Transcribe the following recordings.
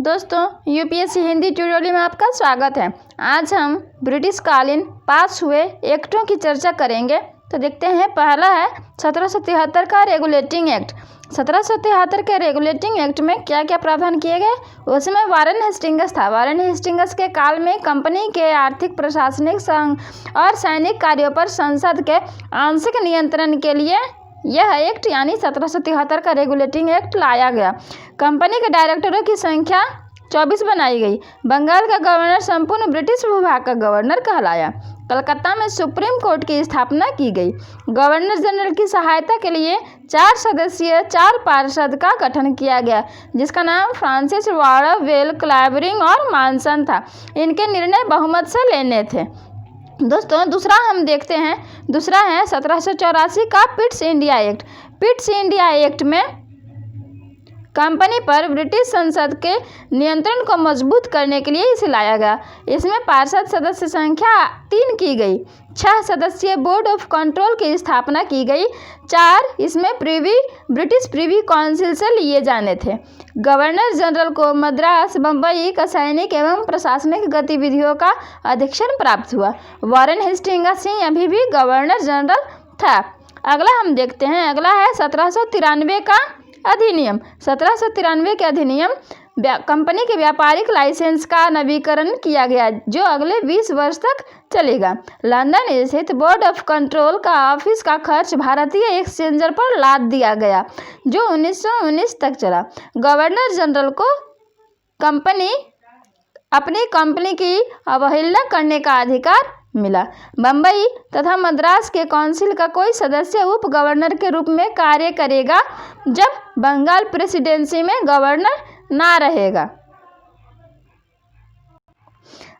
दोस्तों UPSC Hindi tutorial में आपका स्वागत है। आज हम ब्रिटिश कालीन पास हुए एक्टों की चर्चा करेंगे। तो देखते हैं, पहला है 1773 का रेगुलेटिंग एक्ट। 1773 के रेगुलेटिंग एक्ट में क्या क्या प्रावधान किए गए, उसमें वारेन हेस्टिंग्स था। वारेन हेस्टिंग्स के काल में कंपनी के आर्थिक, प्रशासनिक और सैनिक कार्यों पर संसद के आंशिक नियंत्रण के लिए यह एक्ट यानी 1773 का रेगुलेटिंग एक्ट लाया गया। कंपनी के डायरेक्टरों की संख्या 24 बनाई गई। बंगाल का गवर्नर संपूर्ण ब्रिटिश भूभाग का गवर्नर कहलाया। कलकत्ता में सुप्रीम कोर्ट की स्थापना की गई। गवर्नर जनरल की सहायता के लिए 4 सदस्यीय 4 पार्षद का गठन किया गया, जिसका नाम फ्रांसिस वार्डवेल, क्लैबरिंग और मानसन था। इनके निर्णय बहुमत से लेने थे। दोस्तों दूसरा हम देखते हैं, दूसरा है 1784 का Pitt's India act. Pitt's India act में कंपनी पर ब्रिटिश संसद के नियंत्रण को मजबूत करने के लिए इसे लाया गया। इसमें पार्षद सदस्य संख्या 3 की गई। 6 सदस्यीय बोर्ड ऑफ कंट्रोल की स्थापना की गई। 4 इसमें ब्रिटिश प्रिवी काउंसिल से लिए जाने थे। गवर्नर जनरल को मद्रास, बम्बई का सैनिक एवं प्रशासनिक गतिविधियों का अधीक्षण प्राप्त हुआ। वारेन हेस्टिंग्स ही अभी भी गवर्नर जनरल था। अगला हम देखते हैं, अगला है 1793 का अधिनियम। 1793 के अधिनियम कंपनी के व्यापारिक लाइसेंस का नवीकरण किया गया, जो अगले 20 वर्ष तक चलेगा। लंदन स्थित बोर्ड ऑफ कंट्रोल का ऑफिस का खर्च भारतीय एक्सचेंजर पर लाद दिया गया, जो 1919 तक चला। गवर्नर जनरल को अपनी कंपनी की अवहेलना करने का अधिकार मिला। बम्बई तथा मद्रास के काउंसिल का कोई सदस्य उप गवर्नर के रूप में कार्य करेगा जब बंगाल प्रेसिडेंसी में गवर्नर ना रहेगा।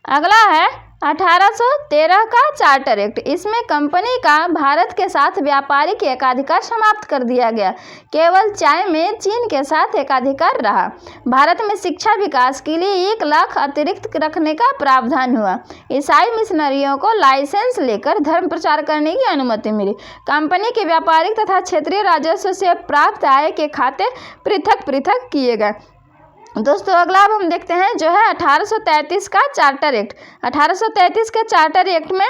अगला है 1813 का चार्टर एक्ट। इसमें कंपनी का भारत के साथ व्यापारिक एकाधिकार समाप्त कर दिया गया। केवल चाय में चीन के साथ एकाधिकार रहा। भारत में शिक्षा विकास के लिए 1 लाख अतिरिक्त रखने का प्रावधान हुआ। ईसाई मिशनरियों को लाइसेंस लेकर धर्म प्रचार करने की अनुमति मिली। कंपनी के व्यापारिक तथा क्षेत्रीय राजस्व से प्राप्त आय के खाते पृथक पृथक किए गए। दोस्तों अगला अब हम देखते हैं, जो है 1833 का चार्टर एक्ट। 1833 के चार्टर एक्ट में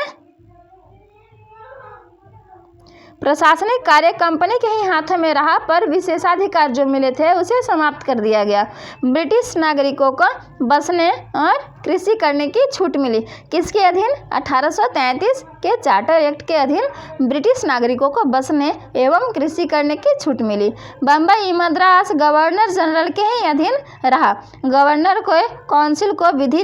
प्रशासनिक कार्य कंपनी के ही हाथों में रहा, पर विशेषाधिकार जो मिले थे उसे समाप्त कर दिया गया। ब्रिटिश नागरिकों को बसने और कृषि करने की छूट मिली। किसके अधीन? 1833 के चार्टर एक्ट के अधीन ब्रिटिश नागरिकों को बसने एवं कृषि करने की छूट मिली। बम्बई, मद्रास गवर्नर जनरल के ही अधीन रहा। गवर्नर को काउंसिल को विधि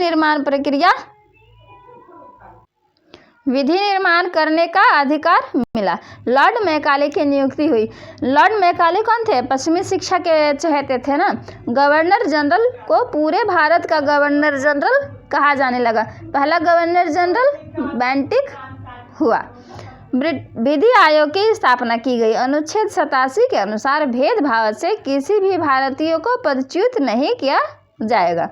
निर्माण करने का अधिकार मिला। लॉर्ड मैकाले की नियुक्ति हुई। लॉर्ड मैकाले कौन थे? पश्चिमी शिक्षा के चहेते थे ना। गवर्नर जनरल को पूरे भारत का गवर्नर जनरल कहा जाने लगा। पहला गवर्नर जनरल बेंटिक हुआ। विधि आयोग की स्थापना की गई। अनुच्छेद 87 के अनुसार भेदभाव से किसी भी भारतीय को पदच्युत नहीं किया जाएगा।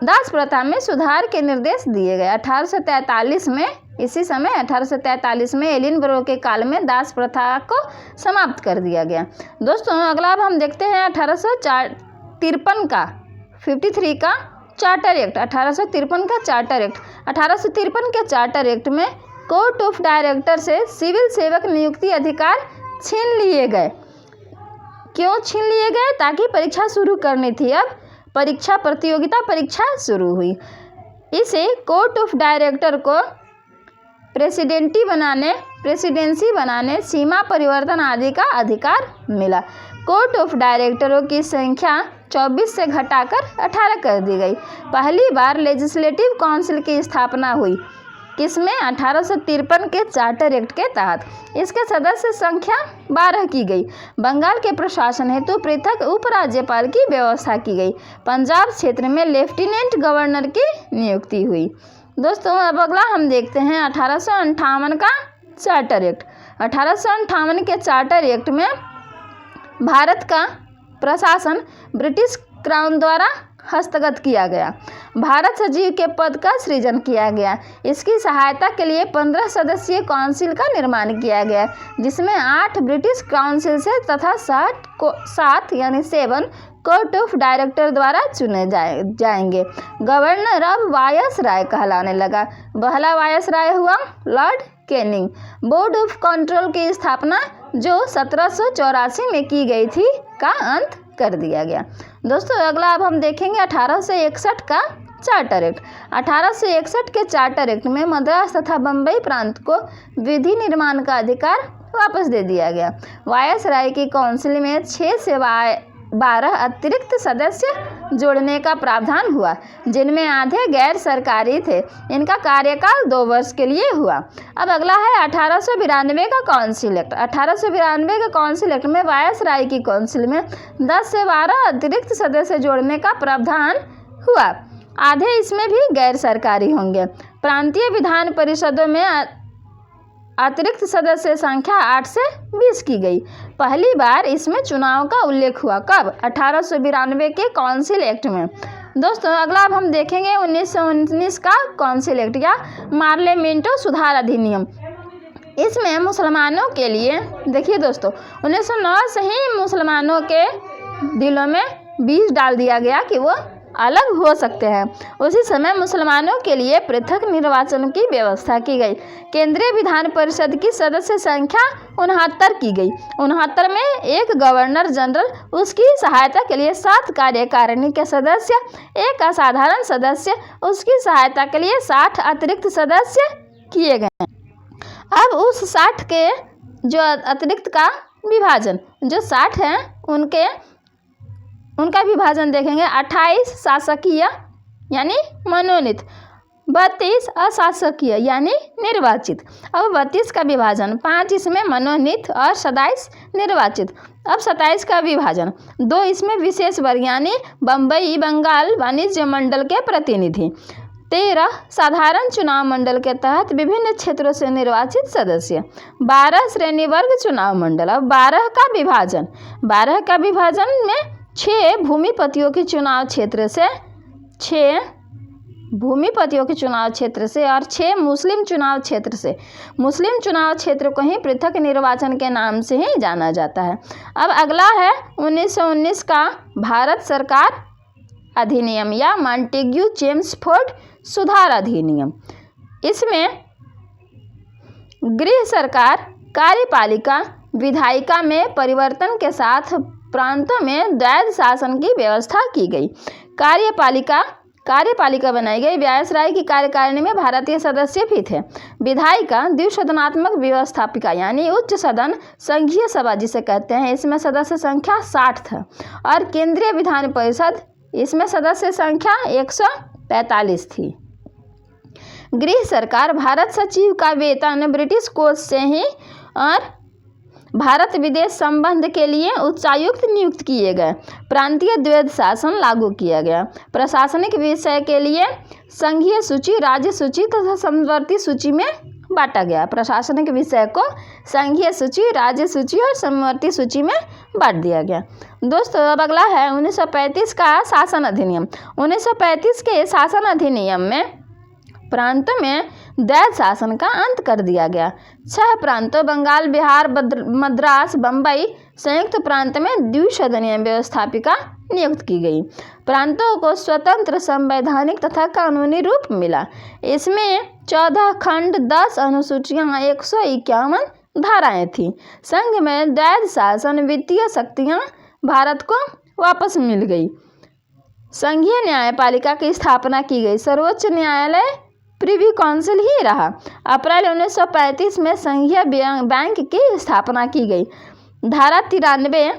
दास प्रथा में सुधार के निर्देश दिए गए। 1843 में, इसी समय 1843 में एलिनब्रो के काल में दास प्रथा को समाप्त कर दिया गया। दोस्तों अगला अब हम देखते हैं 1853 का 53 का चार्टर एक्ट। 1853 का चार्टर एक्ट। 1853 के चार्टर एक्ट में कोर्ट ऑफ डायरेक्टर से सिविल सेवक नियुक्ति अधिकार छीन लिए गए। क्यों छीन लिए गए? ताकि परीक्षा शुरू करनी थी। अब प्रतियोगिता परीक्षा शुरू हुई। इसे कोर्ट ऑफ डायरेक्टर को प्रेसिडेंसी बनाने, सीमा परिवर्तन आदि का अधिकार मिला। कोर्ट ऑफ डायरेक्टरों की संख्या 24 से घटाकर 18 कर दी गई। पहली बार लेजिस्लेटिव काउंसिल की स्थापना हुई। किसमें? 1853 के चार्टर एक्ट के तहत। इसके सदस्य संख्या 12 की गई। बंगाल के प्रशासन हेतु पृथक उपराज्यपाल की व्यवस्था की गई। पंजाब क्षेत्र में लेफ्टिनेंट गवर्नर की नियुक्ति हुई। दोस्तों अब अगला हम देखते हैं 1858 का चार्टर एक्ट। 1858 के चार्टर एक्ट में भारत का प्रशासन ब्रिटिश क्राउन द्वारा हस्तगत किया गया। भारत सचिव के पद का सृजन किया गया। इसकी सहायता के लिए 15 सदस्यीय काउंसिल का निर्माण किया गया, जिसमें 8 ब्रिटिश काउंसिल से तथा 7 यानी 7 कोर्ट ऑफ डायरेक्टर द्वारा चुने जाएंगे। गवर्नर अब वायसराय कहलाने लगा। पहला वायसराय हुआ Lord Canning. Board of control की स्थापना जो 1784 में की गई थी का अंत कर दिया गया। दोस्तों अगला अब हम देखेंगे 1861 का चार्टर एक्ट। 1861 के चार्टर एक्ट में मद्रास तथा बम्बई प्रांत को विधि निर्माण का अधिकार वापस दे दिया गया। वायसराय की काउंसिल में 6 से 12 अतिरिक्त सदस्य जोड़ने का प्रावधान हुआ, जिनमें आधे गैर सरकारी थे। इनका कार्यकाल 2 वर्ष के लिए हुआ। अब अगला है 1892 का काउंसिल एक्ट। 1892 के काउंसिल एक्ट में वायसराय की काउंसिल में 10 से 12 अतिरिक्त सदस्य जोड़ने का प्रावधान हुआ। आधे इसमें भी गैर सरकारी होंगे। प्रांतीय विधान परिषदों में अतिरिक्त सदस्य संख्या 8 से 20 की गई। पहली बार इसमें चुनाव का उल्लेख हुआ। कब? 1892 के काउंसिल एक्ट में। दोस्तों अगला अब हम देखेंगे 1919 का काउंसिल एक्ट या पार्लियामेंटो सुधार अधिनियम। इसमें मुसलमानों के लिए देखिए दोस्तों 1909 से ही मुसलमानों के दिलों में बीज डाल दिया गया कि वो अलग हो सकते हैं। उसी समय मुसलमानों के लिए पृथक निर्वाचन की व्यवस्था की गई। केंद्रीय विधान परिषद की सदस्य संख्या 69 की गई। 69 में 1 गवर्नर जनरल, उसकी सहायता के लिए 7 कार्यकारिणी के सदस्य, 1 असाधारण सदस्य, उसकी सहायता के लिए 60 अतिरिक्त सदस्य किए गए। अब उस 60 के जो अतिरिक्त का विभाजन, जो 60 हैं उनका विभाजन देखेंगे। 28 शासकीय यानी मनोनीत, 32 अशासकीय यानी निर्वाचित। अब 32 का विभाजन, 5 इसमें मनोनीत और 27 निर्वाचित। अब 27 का विभाजन, 2 इसमें विशेष वर्ग यानी बम्बई बंगाल वाणिज्य मंडल के प्रतिनिधि, 13 साधारण चुनाव मंडल के तहत विभिन्न क्षेत्रों से निर्वाचित सदस्य, 12 श्रेणी वर्ग चुनाव मंडल। अब 12 का विभाजन में 6 भूमिपतियों के चुनाव क्षेत्र से, 6 भूमिपतियों के चुनाव क्षेत्र से और 6 मुस्लिम चुनाव क्षेत्र से। मुस्लिम चुनाव क्षेत्र को ही पृथक निर्वाचन के नाम से ही जाना जाता है। अब अगला है 1919 का भारत सरकार अधिनियम या मॉन्टेग्यू चेम्सफोर्ड सुधार अधिनियम। इसमें गृह सरकार, कार्यपालिका, विधायिका में परिवर्तन के साथ प्रांतों में द्वैध शासन की व्यवस्था की गई। कार्यपालिका बनाई गई। वायसराय की कार्यकारिणी में भारतीय सदस्य भी थे। विधायिका द्विसदनात्मक व्यवस्थापिका यानी उच्च सदन संघीय सभा जिसे कहते हैं, इसमें सदस्य संख्या 60 था। और केंद्रीय विधान परिषद, इसमें सदस्य संख्या 145 थी। गृह सरकार, भारत सचिव का वेतन ब्रिटिश कोष से ही और भारत विदेश संबंध के लिए उच्चायुक्त नियुक्त किए गए। प्रांतीय द्वैध शासन लागू किया गया। प्रशासनिक विषय के लिए संघीय सूची, राज्य सूची तथा समवर्ती सूची में बांटा गया। प्रशासनिक विषय को संघीय सूची, राज्य सूची और समवर्ती सूची में बांट दिया गया। दोस्तों अब अगला है 1935 का शासन अधिनियम। 1935 के शासन अधिनियम में प्रांतों में द्वैध शासन का अंत कर दिया गया। 6 प्रांतों बंगाल, बिहार, मद्रास, बम्बई संयुक्त प्रांत में द्विसदनीय व्यवस्थापिका नियुक्त की गई। प्रांतों को स्वतंत्र संवैधानिक तथा कानूनी रूप मिला। इसमें 14 खंड, 10 अनुसूचियां, 151 धाराएं थीं। संघ में द्वैध शासन, वित्तीय शक्तियां भारत को वापस मिल गई। संघीय न्यायपालिका की स्थापना की गई। सर्वोच्च न्यायालय प्रिवी काउंसिल ही रहा। अप्रैल 1935 में संघीय बैंक की स्थापना की गई। धारा 93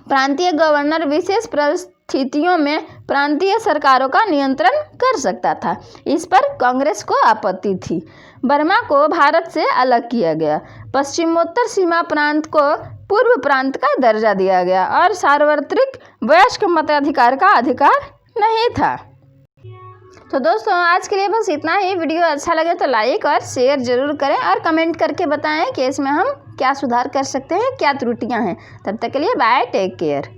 प्रांतीय गवर्नर विशेष परिस्थितियों में प्रांतीय सरकारों का नियंत्रण कर सकता था। इस पर कांग्रेस को आपत्ति थी। बर्मा को भारत से अलग किया गया। पश्चिमोत्तर सीमा प्रांत को पूर्व प्रांत का दर्जा दिया गया और सार्वत्रिक वयस्क मताधिकार का अधिकार नहीं था। तो दोस्तों आज के लिए बस इतना ही। वीडियो अच्छा लगे तो लाइक और शेयर जरूर करें और कमेंट करके बताएं कि इसमें हम क्या सुधार कर सकते हैं, क्या त्रुटियां हैं। तब तक के लिए बाय, टेक केयर।